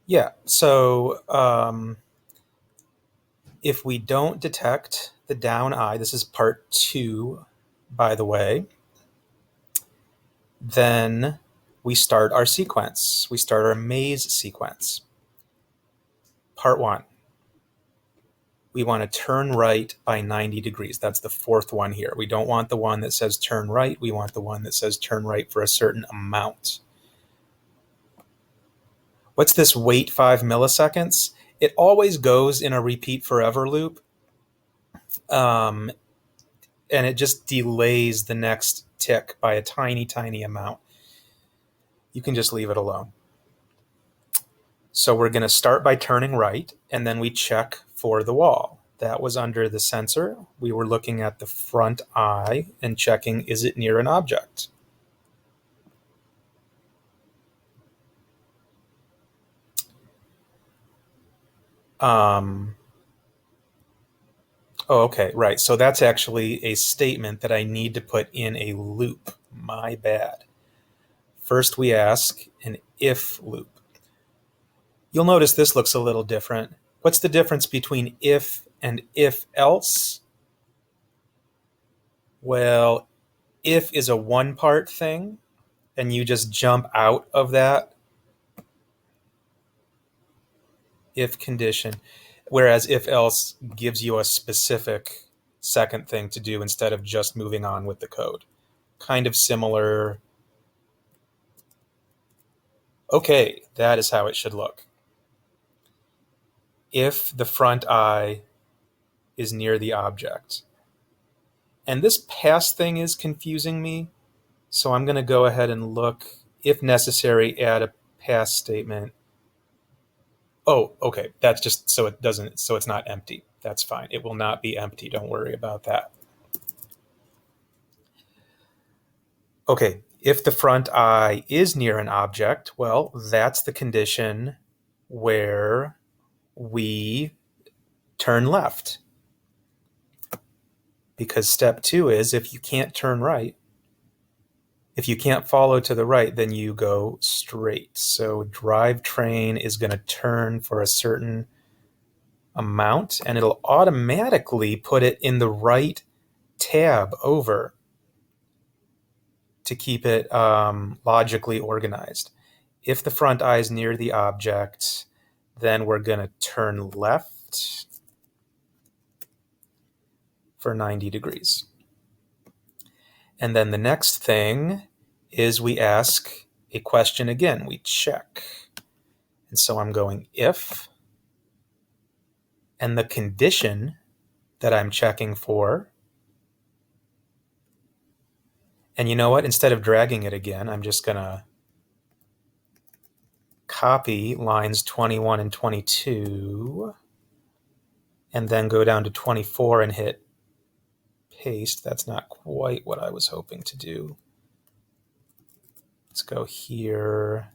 Yeah, so if we don't detect the down I, this is part 2, by the way, then we start our sequence. We start our maze sequence. Part 1, we want to turn right by 90 degrees. That's the 4th one here. We don't want the one that says turn right. We want the one that says turn right for a certain amount. What's this wait 5 milliseconds? It always goes in a repeat forever loop. And it just delays the next tick by a tiny, tiny amount. You can just leave it alone. So we're going to start by turning right, and then we check for the wall. That was under the sensor. We were looking at the front eye and checking, is it near an object? Oh, okay, right. So that's actually a statement that I need to put in a loop. My bad. First, we ask an if loop. You'll notice this looks a little different. What's the difference between if and if else? Well, if is a one-part thing, and you just jump out of that if condition, whereas if else gives you a specific second thing to do instead of just moving on with the code. Kind of similar. Okay, that is how it should look. If the front eye is near the object. And this pass thing is confusing me, so I'm going to go ahead and look, if necessary, add a pass statement. Oh, okay, that's just so it doesn't, so it's not empty. That's fine. It will not be empty. Don't worry about that. Okay, if the front eye is near an object, well, that's the condition where we turn left. Because step 2 is if you can't turn right, if you can't follow to the right, then you go straight. So drivetrain is going to turn for a certain amount, and it'll automatically put it in the right tab over to keep it logically organized. If the front eye is near the object, then we're going to turn left for 90 degrees. And then the next thing is we ask a question again. We check. And so I'm going if, and the condition that I'm checking for. And you know what? Instead of dragging it again, I'm just going to copy lines 21 and 22 and then go down to 24 and hit paste. That's not quite what I was hoping to do. Let's go here.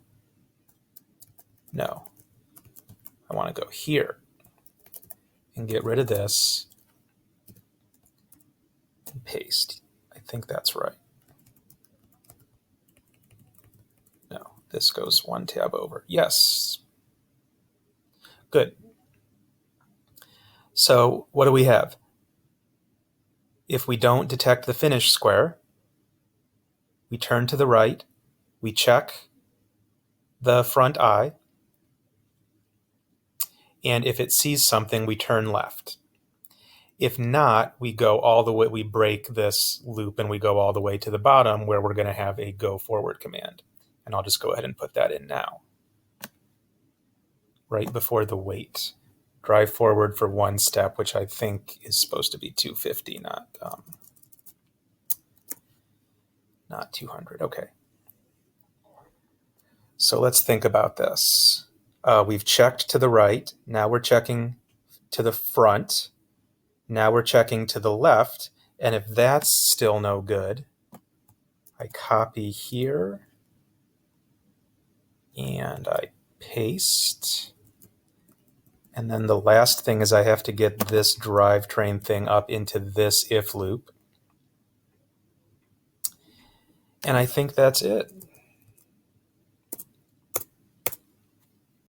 No, I want to go here and get rid of this and paste. I think that's right. No, this goes one tab over. Yes. Good. So what do we have? If we don't detect the finish square, we turn to the right, we check the front eye, and if it sees something, we turn left. If not, we go all the way, we break this loop and we go all the way to the bottom where we're going to have a go forward command. And I'll just go ahead and put that in now. Right before the wait. Drive forward for one step, which I think is supposed to be 250, not 200. Okay. So let's think about this. We've checked to the right. Now we're checking to the front. Now we're checking to the left. And if that's still no good, I copy here and I paste. And then the last thing is I have to get this drivetrain thing up into this if loop. And I think that's it.